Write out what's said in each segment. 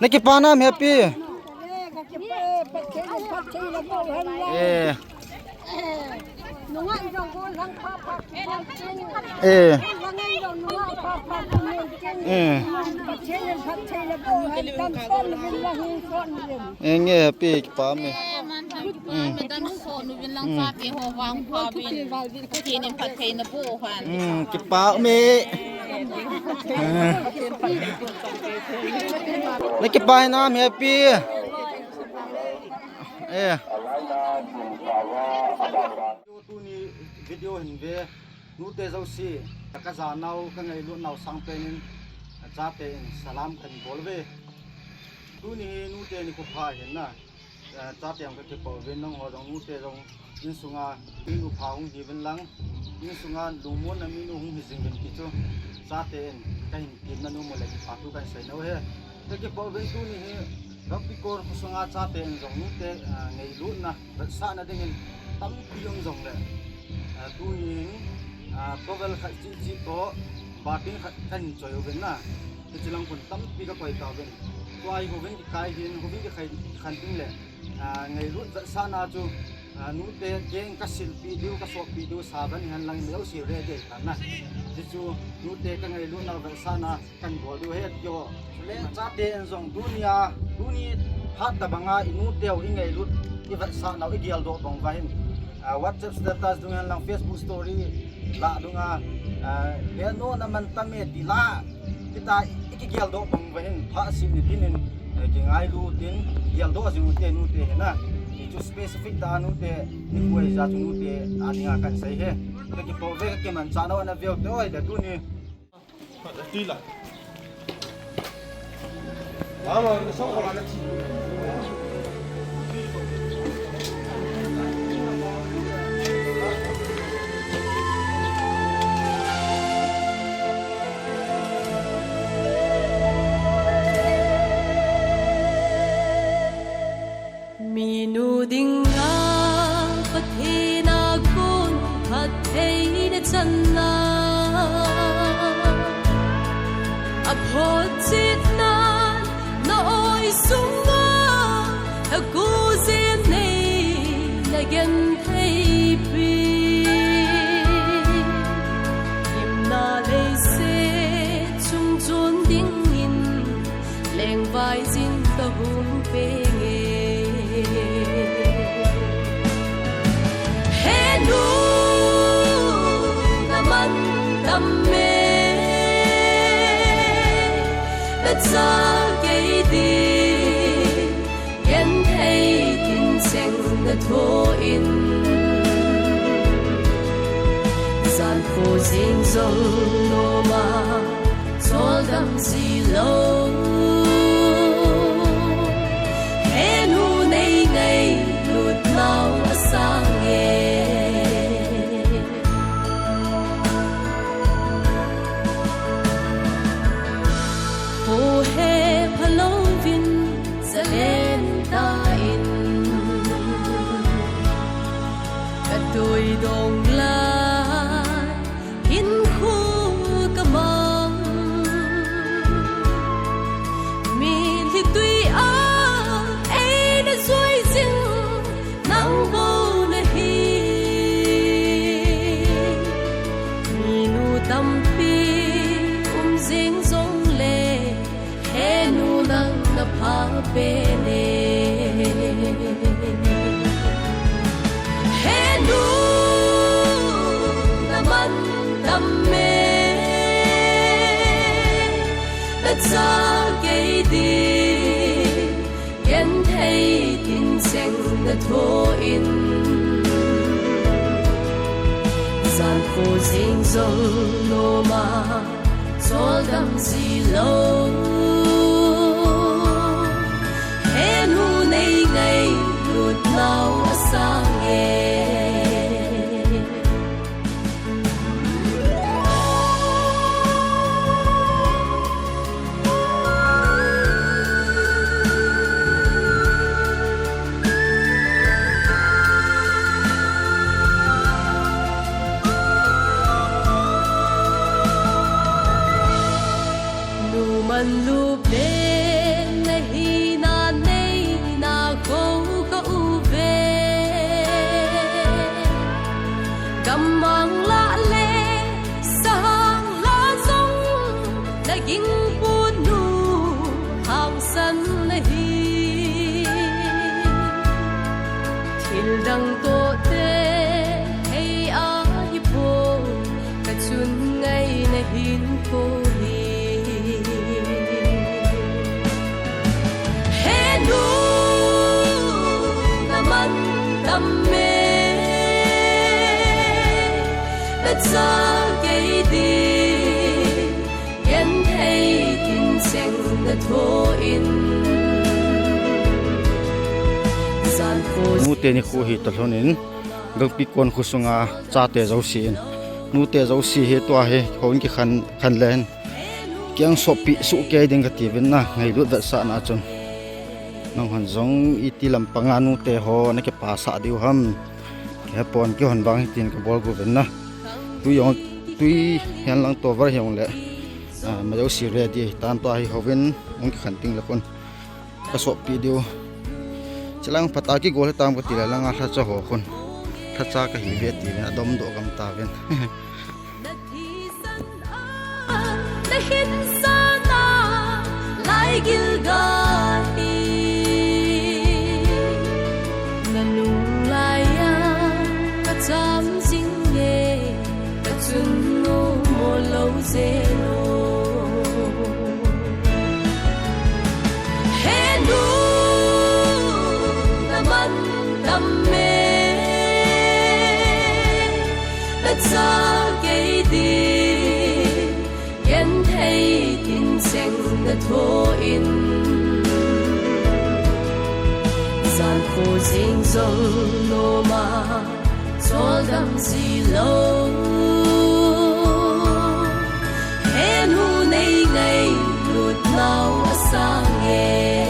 Naki pana happy. Enge happy pa me. Dan so nu bin lang fa pe ho wang pa bin ki ne phat thai na po khan Ki pa me. Naki pa na happy. Tu ni video hin ve nu te zo si ka za nau ka ngai lu nau sang pe nin cha te salam kan bolve tu ni nu te ni ko pha hin na cha te ang ka ke po ven nong ho dong nu te dong in sunga in lu pha hung hi ven lang in sunga lu mon na mi nu hung hi jing ben ki chu cha te ka hin kin na nu mo la ki pa tu kan sai no he te ke po ven tu ni he Rapi kor kusunga cha te jong nu te ngai lu na sa na ding tam piong jong le tu ni provel kha chi to bating kan choi ben na te chilang kun tam pi ka koi ka ben twai ho ben ki kai hin ho ben ki khai khan ting le ngai lu sa na chu nu te geng ka sil pi diu ka sok pi diu sa ban han lang mel si re de ta na ti chu nu te ka ngai lu na sa na kan go du he yo le cha te jong dunia ni phat ta banga inu teu ingai lut i va sa na ideal do bong va hin WhatsApp status dungan lang Facebook story la dunga he no na man tame ti la kita ikigial do bong va hin pha si ni tin ki ngai lu tin gial do ju te nu te na itu specific ta nu te ni koi za nu te aninga kan sai he ki po ve ke man cha no na ve to ai da tu ni ti la Vamos, son con la leche. Minu ding na pathina kun pathei na channa aphojit na Oi sunga aku zin nei lagen thei pi imna le se chung chun ding in leng vai zin ta hum pe nge he nu na man tam me na cha Tho in San pho sing song no ma Chol dam si lo He nu nei nei lut nau asang e Ho he phalo vin zalen ta in Tôi đồng lại in khu cả mong mình thì tuy ấy đã dối dinh nắng vô nơi hi mình nu tâm pi dính giống lệ he nu nắng na phá bên Sa cây đi Yen thấy tin sen na tho in San pho sing song no ma Chol dam si lo He nu nei nei lut nau asang e man yang to te hey a hi po ka chun ngai na hin ko hi he nu na man tam me na cha ke di yen hey tin seng na tho in nu te ni khu hi talonin galpi kon khusunga cha te zo sin nu te zo si he to he khon ki khan len kyang sopi su ke ding ka ti ben na ngai lu da sa na chon nang han zong iti lampanga nu te ho na ke pa sa diu ham ke pon ki hon bang tin ka bol gu ben na tu yong tui hian lang to var hiong le ma zo si ready tan to hi hoven ong ki khan ting la kon ka sopi diu chilang pataki gol tam ko tila lang a cha ho khun tha cha ka hi ve ti na dom do gam ta ven na hin sana lai gil ga hi na lung lai ya ka cham jing ye ka chun no mo lo ze no he nu tâm mê đất xa gây đi yên thấy tin xanh đất thô in gian khổ dinh dòng nô mà cho đâm gì lâu hẹn hù này ngày lụt nào sang nghe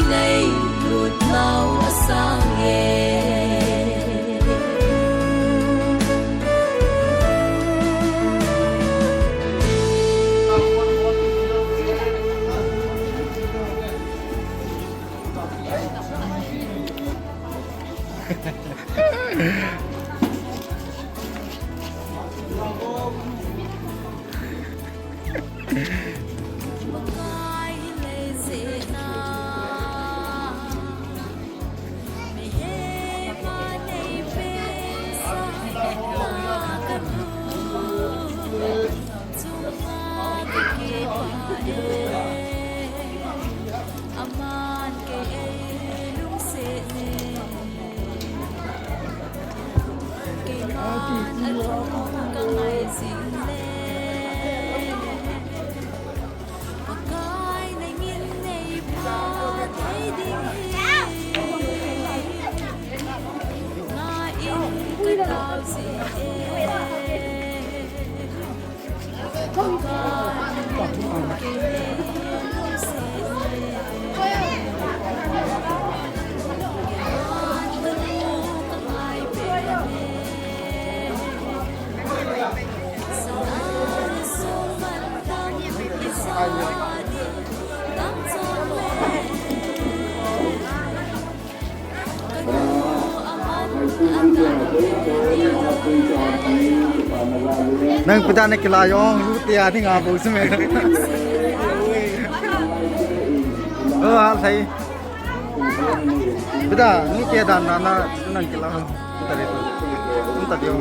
ngày lụt nào sang nghe nang pita ne kilayong lu tia thi nga bu sme al sai pita ni ke dan na nang kilayong tare tu ta dio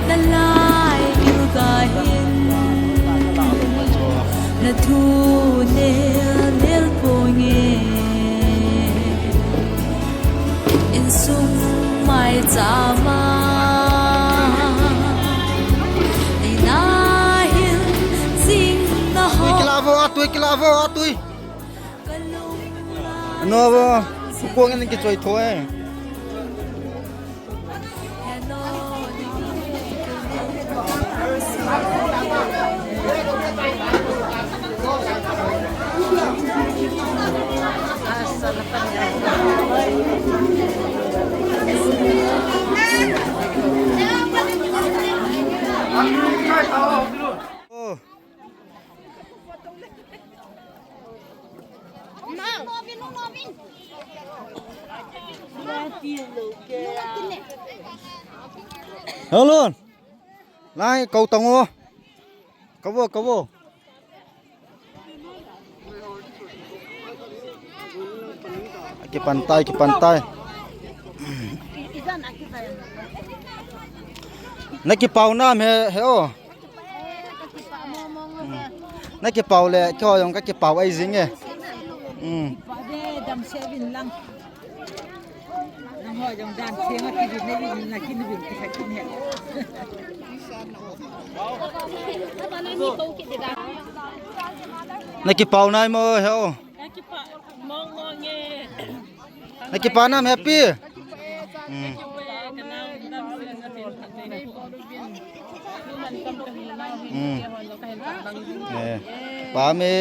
the light you got in na thu ne nel ponge in sum mai chama nei na hil sing na ho kilavo atui no bo ko ngin ki choi thoe Hello. Lai kau tango. Kau. Ke pantai. Nak ke pau nam he o. Nak ke pau le cho yong ka ke pau ai jing e. Dam sevin lang. Nang ho jong dan senga ki din ne na kin bin ki sakin he. Nak ke pau nai mo he o. Nak ke pau nam happy. Pa me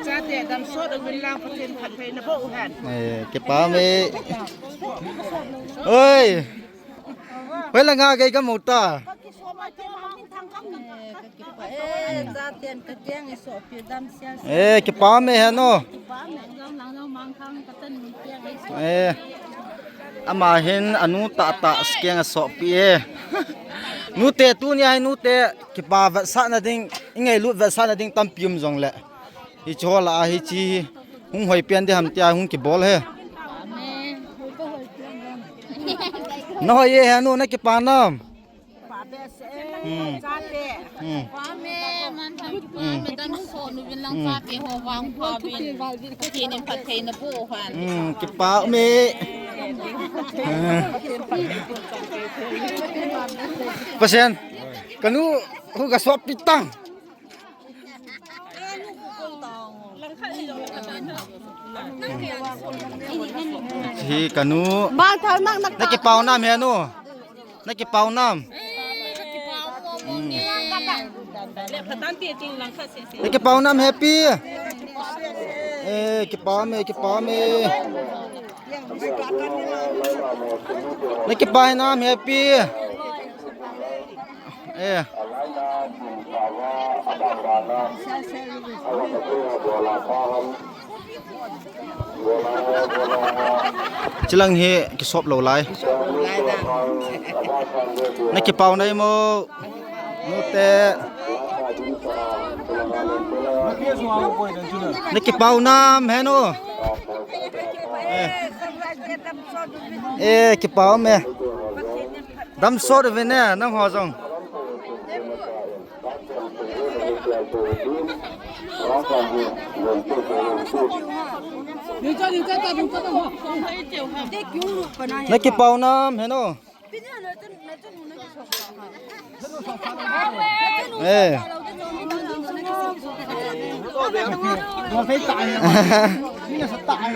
cha te dam so da bin lang patin phat phe na bo han. Ke pa me. Oi. Oi la nga gai ka mo ta. Cha ten ka teng e so pi dam sia. Ke pa me he no. Ama hin anu ta skeng so pi e. Nu te tu ni ai nu te ki pa va sa na ding ingai lut va sa na ding tam pium jong le. Hi chola hi chi hung hoi pian de ham tia hung ki bol he. No ye ha nu na ki pa nam. Pa be se cha te. Pa me man tham me dan so nu bin lang fa pe ho wang pa bin thi nen phat thei na bu han Ki pa me. Pasien kanu hu ga swap pitang. Hi kanu Ba thau nak na ki pau nam he no. Na ki pau nam. Na ki pau nam happy. Ki pau me. Na ki pai nam happy. Chilang he ki sop lo lai. Na ki pau nai mo nu te. Na ki pau nam he no. Ki pau me. Dam so de ve ne nang ho jong. Na ki pau nam he no. Nó thấy tại như là tại.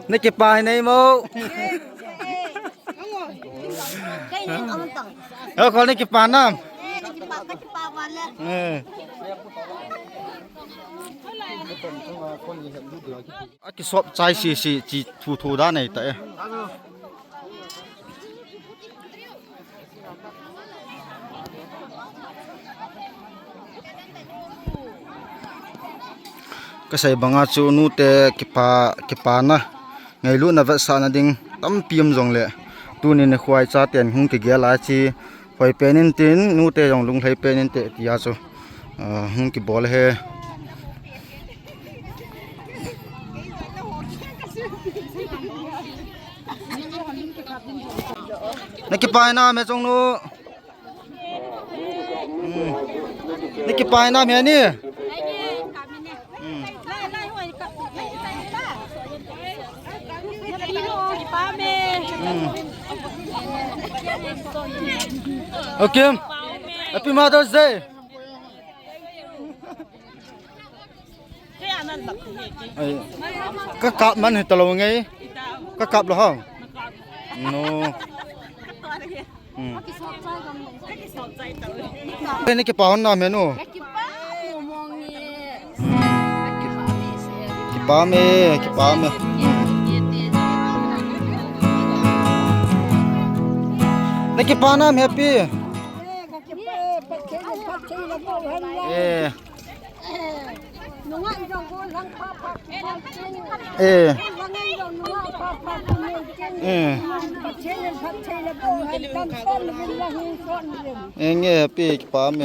Nó kịp bài này mô. Có nó kịp bài nam. Cái shop chai xì chỉ thu đá này tại. Kasai banga chu nu te kipa na ngai lu na va sa na ding tam piam jong le tu ni ne khwai cha ten hung ki gela chi hoi penin tin nu te jong lung thai penin te tia chu hung ki bol he na ki pai na me jong nu ni ki pai na me ni Okay. Happy Mother's Day. Ka kap man hitalo ngai. Ka kap lo hong. No. Ni ke paon na me no. Ki pa me. Na ki pa nam happy. เออเงี้ยปีกปาม